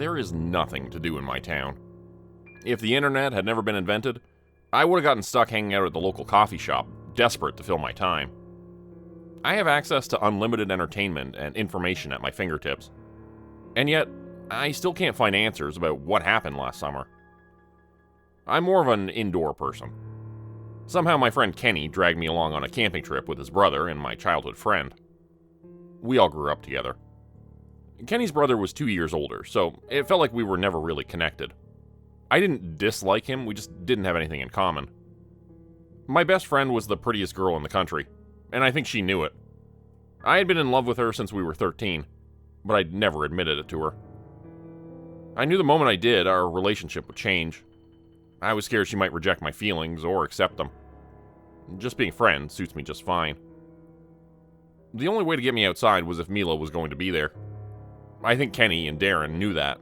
there is nothing to do in my town. If the internet had never been invented, I would have gotten stuck hanging out at the local coffee shop, desperate to fill my time. I have access to unlimited entertainment and information at my fingertips. And yet, I still can't find answers about what happened last summer. I'm more of an indoor person. Somehow my friend Kenny dragged me along on a camping trip with his brother and my childhood friend. We all grew up together. Kenny's brother was 2 years older, so it felt like we were never really connected. I didn't dislike him, we just didn't have anything in common. My best friend was the prettiest girl in the country, and I think she knew it. I had been in love with her since we were 13, but I'd never admitted it to her. I knew the moment I did, our relationship would change. I was scared she might reject my feelings or accept them. Just being friends suits me just fine. The only way to get me outside was if Mila was going to be there. I think Kenny and Darren knew that.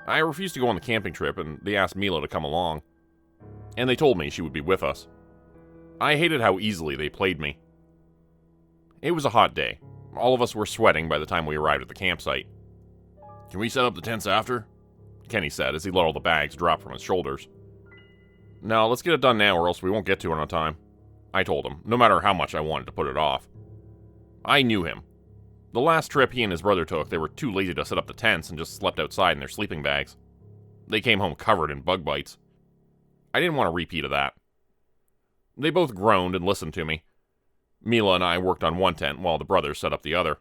I refused to go on the camping trip, and they asked Mila to come along. And they told me she would be with us. I hated how easily they played me. It was a hot day. All of us were sweating by the time we arrived at the campsite. "Can we set up the tents after?" Kenny said as he let all the bags drop from his shoulders. "No, let's get it done now or else we won't get to it on time," I told him, no matter how much I wanted to put it off. I knew him. The last trip he and his brother took, they were too lazy to set up the tents and just slept outside in their sleeping bags. They came home covered in bug bites. I didn't want a repeat of that. They both groaned and listened to me. Mila and I worked on one tent while the brothers set up the other.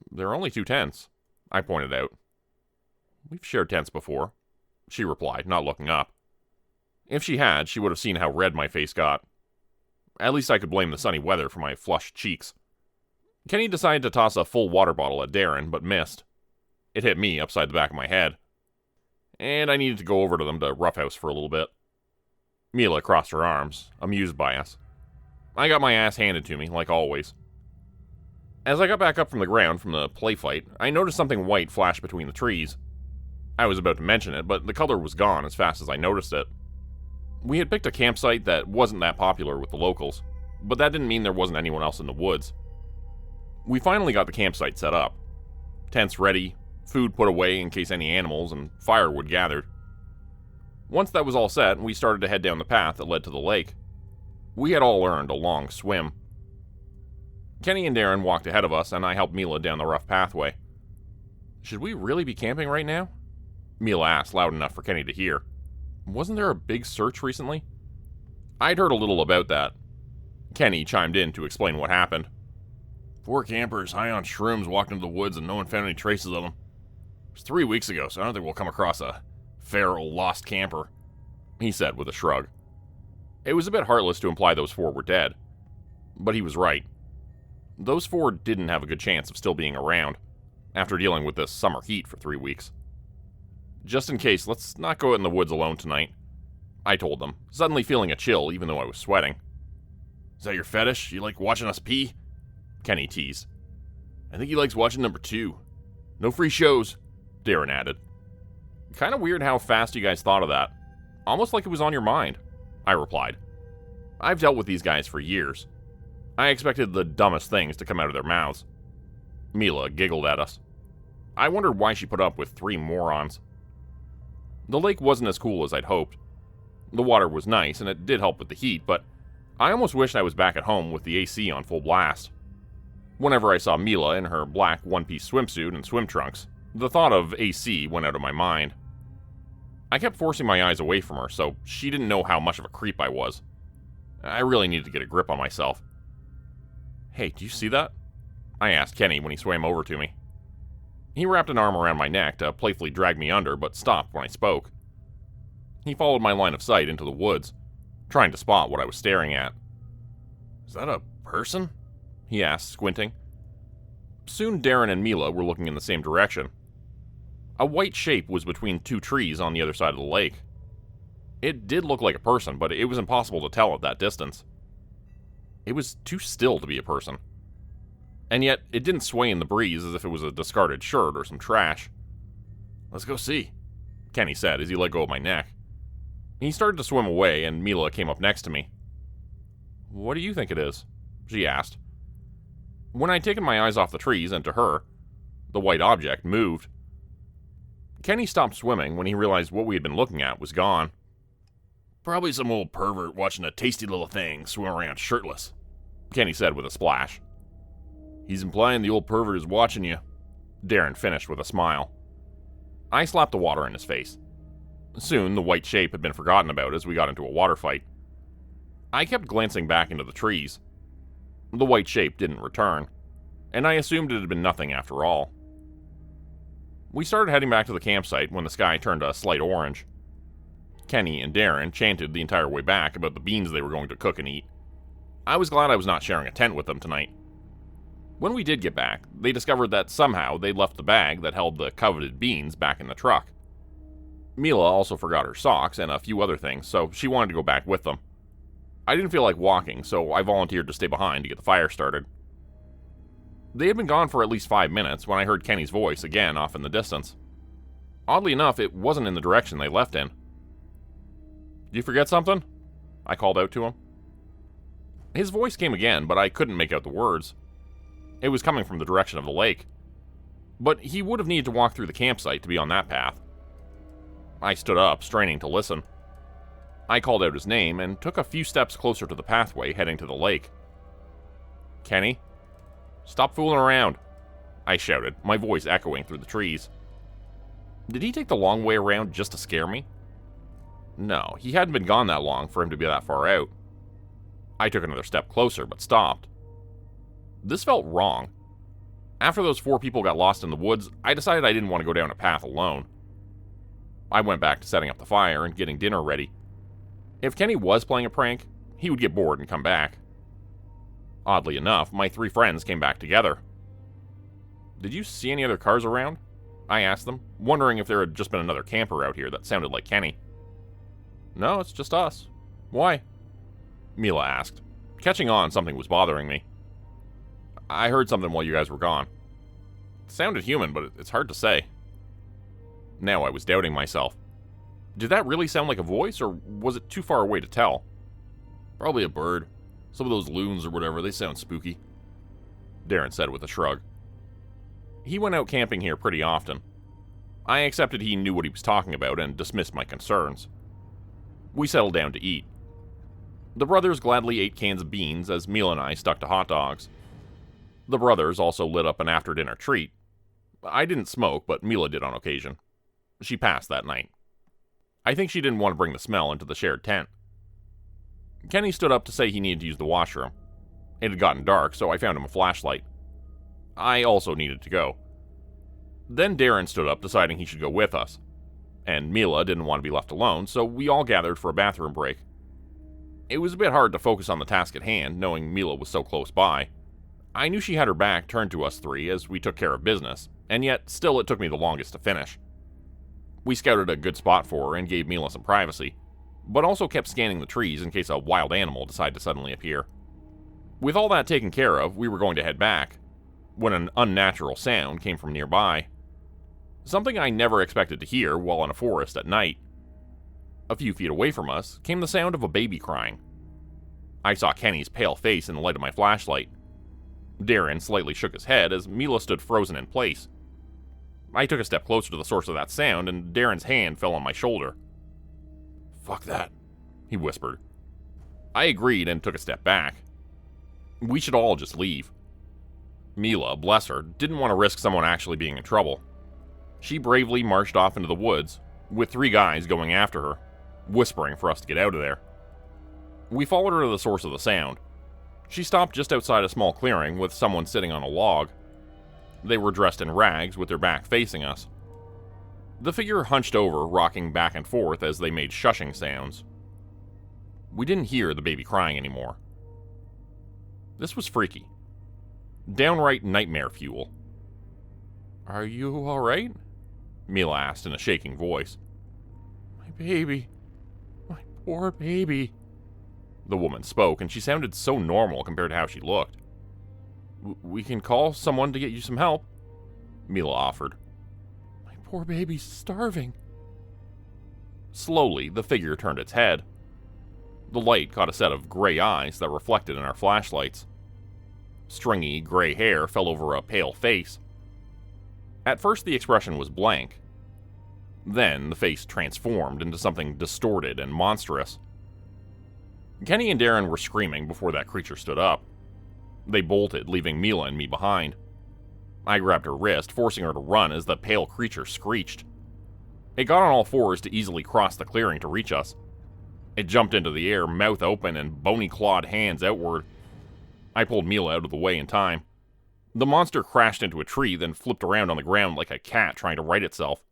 "There are only 2 tents," I pointed out. "We've shared tents before," she replied, not looking up. If she had, she would have seen how red my face got. At least I could blame the sunny weather for my flushed cheeks. Kenny decided to toss a full water bottle at Darren, but missed. It hit me upside the back of my head. And I needed to go over to them to roughhouse for a little bit. Mila crossed her arms, amused by us. I got my ass handed to me, like always. As I got back up from the ground from the play fight, I noticed something white flash between the trees. I was about to mention it, but the color was gone as fast as I noticed it. We had picked a campsite that wasn't that popular with the locals, but that didn't mean there wasn't anyone else in the woods. We finally got the campsite set up. Tents ready, food put away in case any animals, and firewood gathered. Once that was all set, we started to head down the path that led to the lake. We had all earned a long swim. Kenny and Darren walked ahead of us, and I helped Mila down the rough pathway. "Should we really be camping right now?" Mila asked loud enough for Kenny to hear. "Wasn't there a big search recently?" I'd heard a little about that. Kenny chimed in to explain what happened. 4 campers high on shrooms walked into the woods and no one found any traces of them. It was 3 weeks ago, so I don't think we'll come across a feral lost camper," he said with a shrug. It was a bit heartless to imply those 4 were dead. But he was right. Those 4 didn't have a good chance of still being around, after dealing with this summer heat for 3 weeks. "Just in case, let's not go out in the woods alone tonight," I told them, suddenly feeling a chill even though I was sweating. "Is that your fetish? You like watching us pee?" Kenny teased. "I think he likes watching number 2. No free shows," Darren added. "Kinda weird how fast you guys thought of that. Almost like it was on your mind," I replied. I've dealt with these guys for years. I expected the dumbest things to come out of their mouths. Mila giggled at us. I wondered why she put up with 3 morons. The lake wasn't as cool as I'd hoped. The water was nice, and it did help with the heat, but I almost wished I was back at home with the AC on full blast. Whenever I saw Mila in her black one-piece swimsuit and swim trunks, the thought of AC went out of my mind. I kept forcing my eyes away from her, so she didn't know how much of a creep I was. I really needed to get a grip on myself. "Hey, do you see that?" I asked Kenny when he swam over to me. He wrapped an arm around my neck to playfully drag me under, but stopped when I spoke. He followed my line of sight into the woods, trying to spot what I was staring at. "Is that a person?" he asked, squinting. Soon Darren and Mila were looking in the same direction. A white shape was between 2 trees on the other side of the lake. It did look like a person, but it was impossible to tell at that distance. It was too still to be a person. And yet, it didn't sway in the breeze as if it was a discarded shirt or some trash. "Let's go see," Kenny said as he let go of my neck. He started to swim away, and Mila came up next to me. "What do you think it is?" she asked. When I'd taken my eyes off the trees and to her, the white object moved. Kenny stopped swimming when he realized what we had been looking at was gone. "Probably some old pervert watching a tasty little thing swim around shirtless," Kenny said with a splash. "He's implying the old pervert is watching you," Darren finished with a smile. I slapped the water in his face. Soon, the white shape had been forgotten about as we got into a water fight. I kept glancing back into the trees. The white shape didn't return, and I assumed it had been nothing after all. We started heading back to the campsite when the sky turned a slight orange. Kenny and Darren chanted the entire way back about the beans they were going to cook and eat. I was glad I was not sharing a tent with them tonight. When we did get back, they discovered that somehow they'd left the bag that held the coveted beans back in the truck. Mila also forgot her socks and a few other things, so she wanted to go back with them. I didn't feel like walking, so I volunteered to stay behind to get the fire started. They had been gone for at least 5 minutes when I heard Kenny's voice again off in the distance. Oddly enough, it wasn't in the direction they left in. "Did you forget something?" I called out to him. His voice came again, but I couldn't make out the words. It was coming from the direction of the lake. But he would have needed to walk through the campsite to be on that path. I stood up, straining to listen. I called out his name and took a few steps closer to the pathway heading to the lake. "Kenny? Stop fooling around," I shouted, my voice echoing through the trees. Did he take the long way around just to scare me? No, he hadn't been gone that long for him to be that far out. I took another step closer, but stopped. This felt wrong. After those 4 people got lost in the woods, I decided I didn't want to go down a path alone. I went back to setting up the fire and getting dinner ready. If Kenny was playing a prank, he would get bored and come back. Oddly enough, my 3 friends came back together. "Did you see any other cars around?" I asked them, wondering if there had just been another camper out here that sounded like Kenny. "No, it's just us. Why?" Mila asked, catching on something was bothering me. "I heard something while you guys were gone. It sounded human, but it's hard to say." Now I was doubting myself. Did that really sound like a voice, or was it too far away to tell? "Probably a bird. Some of those loons or whatever, they sound spooky," Darren said with a shrug. He went out camping here pretty often. I accepted he knew what he was talking about and dismissed my concerns. We settled down to eat. The brothers gladly ate cans of beans as Mila and I stuck to hot dogs. The brothers also lit up an after-dinner treat. I didn't smoke, but Mila did on occasion. She passed that night. I think she didn't want to bring the smell into the shared tent. Kenny stood up to say he needed to use the washroom. It had gotten dark, so I found him a flashlight. I also needed to go. Then Darren stood up, deciding he should go with us. And Mila didn't want to be left alone, so we all gathered for a bathroom break. It was a bit hard to focus on the task at hand, knowing Mila was so close by. I knew she had her back turned to us 3 as we took care of business, and yet still it took me the longest to finish. We scouted a good spot for her and gave Mila some privacy, but also kept scanning the trees in case a wild animal decided to suddenly appear. With all that taken care of, we were going to head back, when an unnatural sound came from nearby. Something I never expected to hear while in a forest at night. A few feet away from us came the sound of a baby crying. I saw Kenny's pale face in the light of my flashlight. Darren slightly shook his head as Mila stood frozen in place. I took a step closer to the source of that sound, and Darren's hand fell on my shoulder. "Fuck that," he whispered. I agreed and took a step back. We should all just leave. Mila, bless her, didn't want to risk someone actually being in trouble. She bravely marched off into the woods, with 3 guys going after her, whispering for us to get out of there. We followed her to the source of the sound. She stopped just outside a small clearing with someone sitting on a log. They were dressed in rags with their back facing us. The figure hunched over, rocking back and forth as they made shushing sounds. We didn't hear the baby crying anymore. This was freaky. Downright nightmare fuel. "Are you alright?" Mila asked in a shaking voice. "My baby. My poor baby." The woman spoke, and she sounded so normal compared to how she looked. We can call someone to get you some help," Mila offered. "My poor baby's starving." Slowly, the figure turned its head. The light caught a set of gray eyes that reflected in our flashlights. Stringy, gray hair fell over a pale face. At first, the expression was blank. Then the face transformed into something distorted and monstrous. Kenny and Darren were screaming before that creature stood up. They bolted, leaving Mila and me behind. I grabbed her wrist, forcing her to run as the pale creature screeched. It got on all fours to easily cross the clearing to reach us. It jumped into the air, mouth open and bony-clawed hands outward. I pulled Mila out of the way in time. The monster crashed into a tree, then flipped around on the ground like a cat trying to right itself.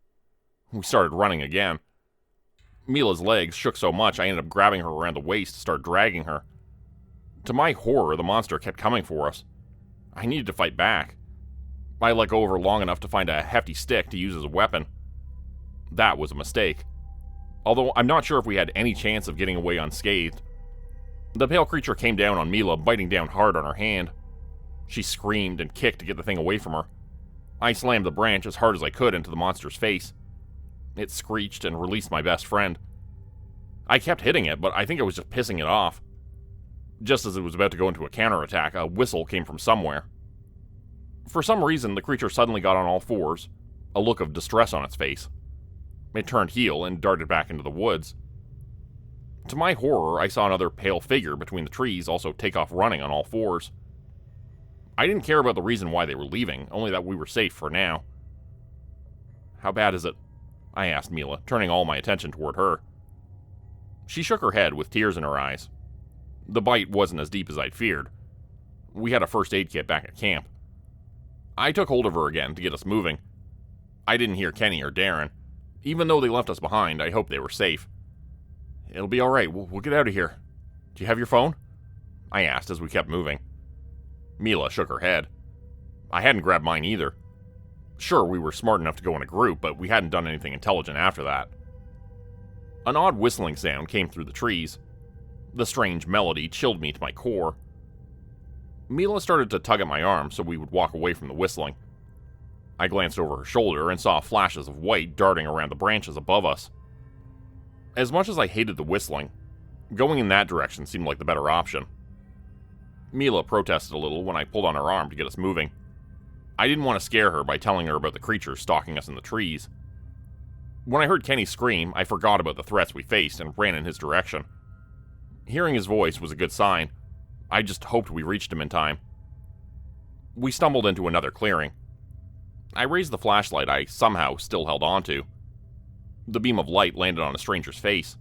We started running again. Mila's legs shook so much I ended up grabbing her around the waist to start dragging her. To my horror, the monster kept coming for us. I needed to fight back. I let go of her long enough to find a hefty stick to use as a weapon. That was a mistake. Although I'm not sure if we had any chance of getting away unscathed. The pale creature came down on Mila, biting down hard on her hand. She screamed and kicked to get the thing away from her. I slammed the branch as hard as I could into the monster's face. It screeched and released my best friend. I kept hitting it, but I think I was just pissing it off. Just as it was about to go into a counterattack, a whistle came from somewhere. For some reason, the creature suddenly got on all fours, a look of distress on its face. It turned heel and darted back into the woods. To my horror, I saw another pale figure between the trees also take off running on all fours. I didn't care about the reason why they were leaving, only that we were safe for now. "How bad is it?" I asked Mila, turning all my attention toward her. She shook her head with tears in her eyes. The bite wasn't as deep as I'd feared. We had a first aid kit back at camp. I took hold of her again to get us moving. I didn't hear Kenny or Darren. Even though they left us behind, I hoped they were safe. "It'll be alright, we'll get out of here. Do you have your phone?" I asked as we kept moving. Mila shook her head. I hadn't grabbed mine either. Sure, we were smart enough to go in a group, but we hadn't done anything intelligent after that. An odd whistling sound came through the trees. The strange melody chilled me to my core. Mila started to tug at my arm so we would walk away from the whistling. I glanced over her shoulder and saw flashes of white darting around the branches above us. As much as I hated the whistling, going in that direction seemed like the better option. Mila protested a little when I pulled on her arm to get us moving. I didn't want to scare her by telling her about the creature stalking us in the trees. When I heard Kenny scream, I forgot about the threats we faced and ran in his direction. Hearing his voice was a good sign. I just hoped we reached him in time. We stumbled into another clearing. I raised the flashlight I somehow still held onto. The beam of light landed on a stranger's face.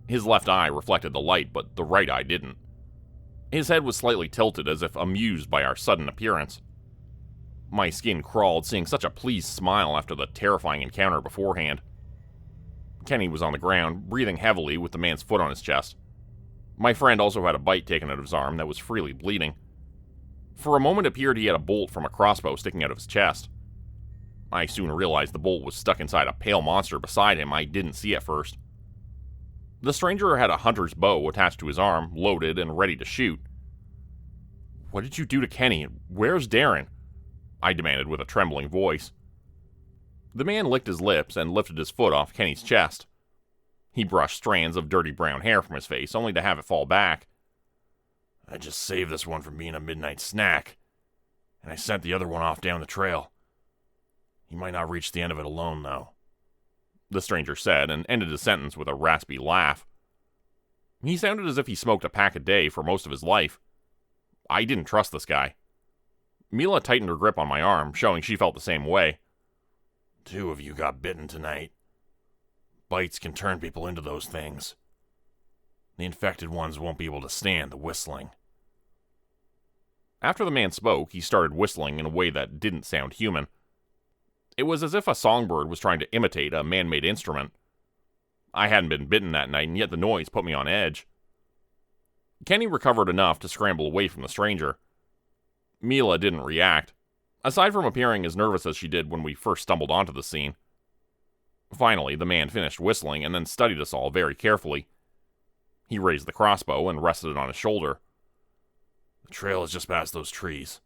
His left eye reflected the light, but the right eye didn't. His head was slightly tilted as if amused by our sudden appearance. My skin crawled seeing such a pleased smile after the terrifying encounter beforehand. Kenny was on the ground, breathing heavily with the man's foot on his chest. My friend also had a bite taken out of his arm that was freely bleeding. For a moment it appeared he had a bolt from a crossbow sticking out of his chest. I soon realized the bolt was stuck inside a pale monster beside him I didn't see at first. The stranger had a hunter's bow attached to his arm, loaded and ready to shoot. "What did you do to Kenny? Where's Darren?" I demanded with a trembling voice. The man licked his lips and lifted his foot off Kenny's chest. He brushed strands of dirty brown hair from his face, only to have it fall back. "I just saved this one from being a midnight snack, and I sent the other one off down the trail. He might not reach the end of it alone, though," the stranger said, and ended his sentence with a raspy laugh. He sounded as if he smoked a pack a day for most of his life. I didn't trust this guy. Mila tightened her grip on my arm, showing she felt the same way. "Two of you got bitten tonight. Bites can turn people into those things. The infected ones won't be able to stand the whistling." After the man spoke, he started whistling in a way that didn't sound human. It was as if a songbird was trying to imitate a man-made instrument. I hadn't been bitten that night, and yet the noise put me on edge. Kenny recovered enough to scramble away from the stranger. Mila didn't react, aside from appearing as nervous as she did when we first stumbled onto the scene. Finally, the man finished whistling and then studied us all very carefully. He raised the crossbow and rested it on his shoulder. "The trail is just past those trees.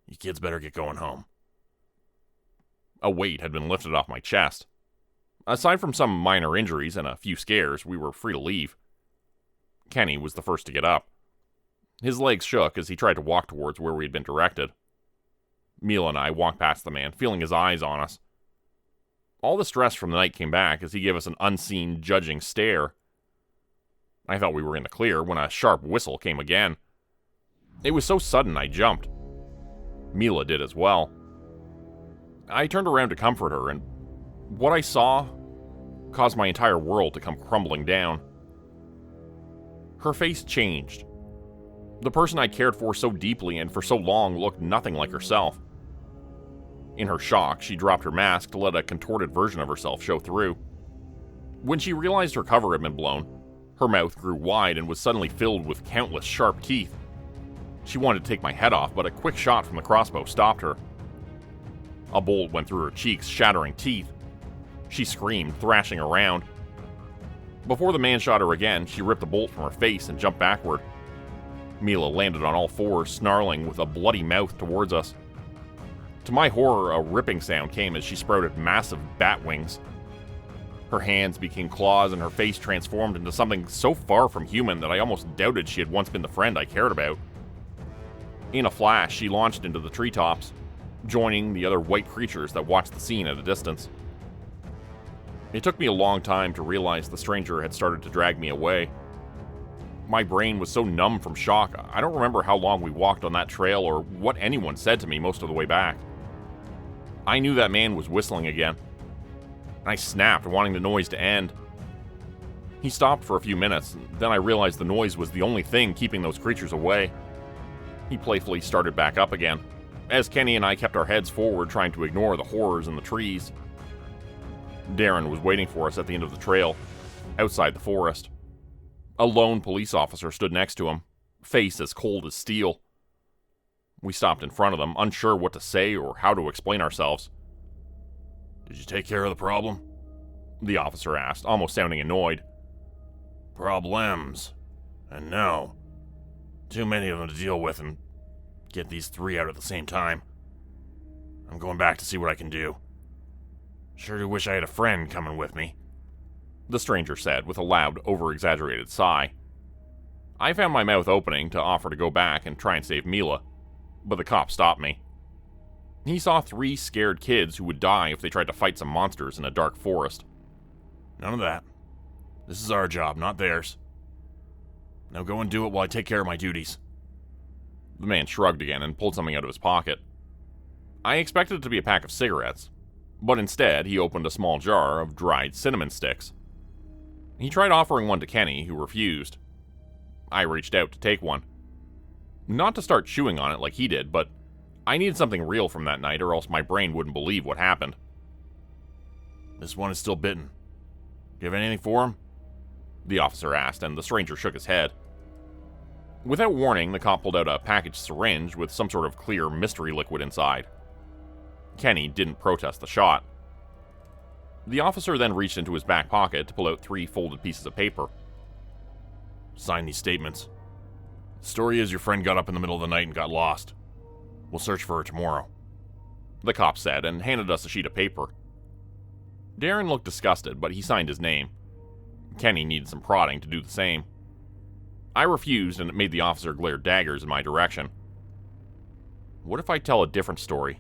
You kids better get going home." A weight had been lifted off my chest. Aside from some minor injuries and a few scares, we were free to leave. Kenny was the first to get up. His legs shook as he tried to walk towards where we had been directed. Mila and I walked past the man, feeling his eyes on us. All the stress from the night came back as he gave us an unseen, judging stare. I thought we were in the clear when a sharp whistle came again. It was so sudden I jumped. Mila did as well. I turned around to comfort her, and what I saw caused my entire world to come crumbling down. Her face changed. The person I cared for so deeply and for so long looked nothing like herself. In her shock, she dropped her mask to let a contorted version of herself show through. When she realized her cover had been blown, her mouth grew wide and was suddenly filled with countless sharp teeth. She wanted to take my head off, but a quick shot from the crossbow stopped her. A bolt went through her cheeks, shattering teeth. She screamed, thrashing around. Before the man shot her again, she ripped the bolt from her face and jumped backward. Mila landed on all fours, snarling with a bloody mouth towards us. To my horror, a ripping sound came as she sprouted massive bat wings. Her hands became claws and her face transformed into something so far from human that I almost doubted she had once been the friend I cared about. In a flash, she launched into the treetops, joining the other white creatures that watched the scene at a distance. It took me a long time to realize the stranger had started to drag me away. My brain was so numb from shock, I don't remember how long we walked on that trail or what anyone said to me most of the way back. I knew that man was whistling again. I snapped, wanting the noise to end. He stopped for a few minutes, then I realized the noise was the only thing keeping those creatures away. He playfully started back up again, as Kenny and I kept our heads forward trying to ignore the horrors in the trees. Darren was waiting for us at the end of the trail, outside the forest. A lone police officer stood next to him, face as cold as steel. We stopped in front of them, unsure what to say or how to explain ourselves. "Did you take care of the problem?" the officer asked, almost sounding annoyed. "Problems. And no. Too many of them to deal with and get these 3 out at the same time. I'm going back to see what I can do. Sure do wish I had a friend coming with me," the stranger said with a loud, over-exaggerated sigh. I found my mouth opening to offer to go back and try and save Mila, but the cop stopped me. He saw 3 scared kids who would die if they tried to fight some monsters in a dark forest. "None of that. This is our job, not theirs. Now go and do it while I take care of my duties." The man shrugged again and pulled something out of his pocket. I expected it to be a pack of cigarettes, but instead he opened a small jar of dried cinnamon sticks. He tried offering one to Kenny, who refused. I reached out to take one. Not to start chewing on it like he did, but I needed something real from that night or else my brain wouldn't believe what happened. "This one is still bitten. Do you have anything for him?" the officer asked, and the stranger shook his head. Without warning, the cop pulled out a packaged syringe with some sort of clear mystery liquid inside. Kenny didn't protest the shot. The officer then reached into his back pocket to pull out 3 folded pieces of paper. "Sign these statements. The story is your friend got up in the middle of the night and got lost. We'll search for her tomorrow," the cop said and handed us a sheet of paper. Darren looked disgusted, but he signed his name. Kenny needed some prodding to do the same. I refused, and it made the officer glare daggers in my direction. "What if I tell a different story?"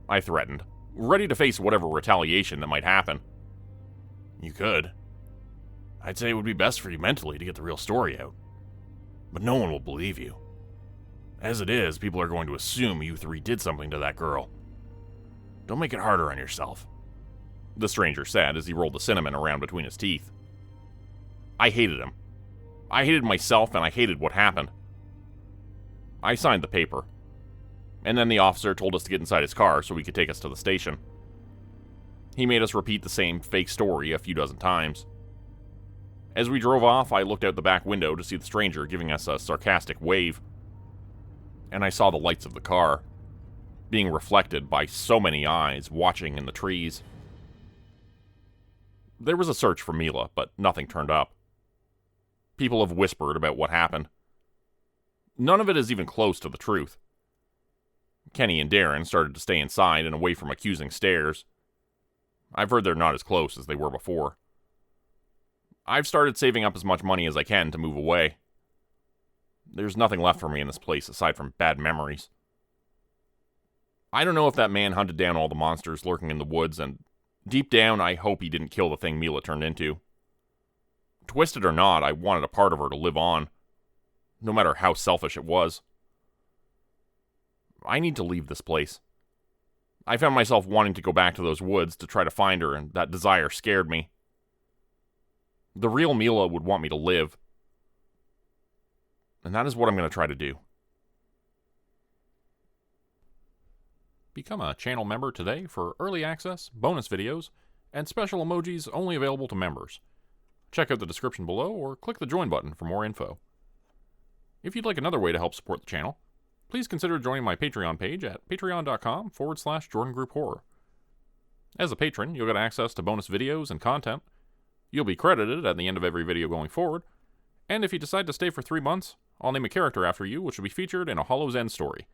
I threatened, ready to face whatever retaliation that might happen. "You could. I'd say it would be best for you mentally to get the real story out. But no one will believe you. As it is, people are going to assume you 3 did something to that girl. Don't make it harder on yourself," the stranger said as he rolled the cinnamon around between his teeth. I hated him. I hated myself, and I hated what happened. I signed the paper, and then the officer told us to get inside his car so he could take us to the station. He made us repeat the same fake story a few dozen times. As we drove off, I looked out the back window to see the stranger giving us a sarcastic wave, and I saw the lights of the car, being reflected by so many eyes watching in the trees. There was a search for Mila, but nothing turned up. People have whispered about what happened. None of it is even close to the truth. Kenny and Darren started to stay inside and away from accusing stares. I've heard they're not as close as they were before. I've started saving up as much money as I can to move away. There's nothing left for me in this place aside from bad memories. I don't know if that man hunted down all the monsters lurking in the woods and Deep down, I hope he didn't kill the thing Mila turned into. Twisted or not, I wanted a part of her to live on, no matter how selfish it was. I need to leave this place. I found myself wanting to go back to those woods to try to find her, and that desire scared me. The real Mila would want me to live. And that is what I'm going to try to do. Become a channel member today for early access, bonus videos, and special emojis only available to members. Check out the description below or click the join button for more info. If you'd like another way to help support the channel, please consider joining my Patreon page at patreon.com/JordanGroupeHorror. As a patron, you'll get access to bonus videos and content. You'll be credited at the end of every video going forward, and if you decide to stay for 3 months, I'll name a character after you which will be featured in a Hollow's End story.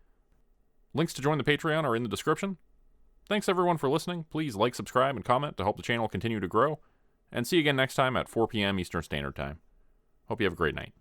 Links to join the Patreon are in the description. Thanks everyone for listening. Please like, subscribe, and comment to help the channel continue to grow. And see you again next time at 4 p.m. Eastern Standard Time. Hope you have a great night.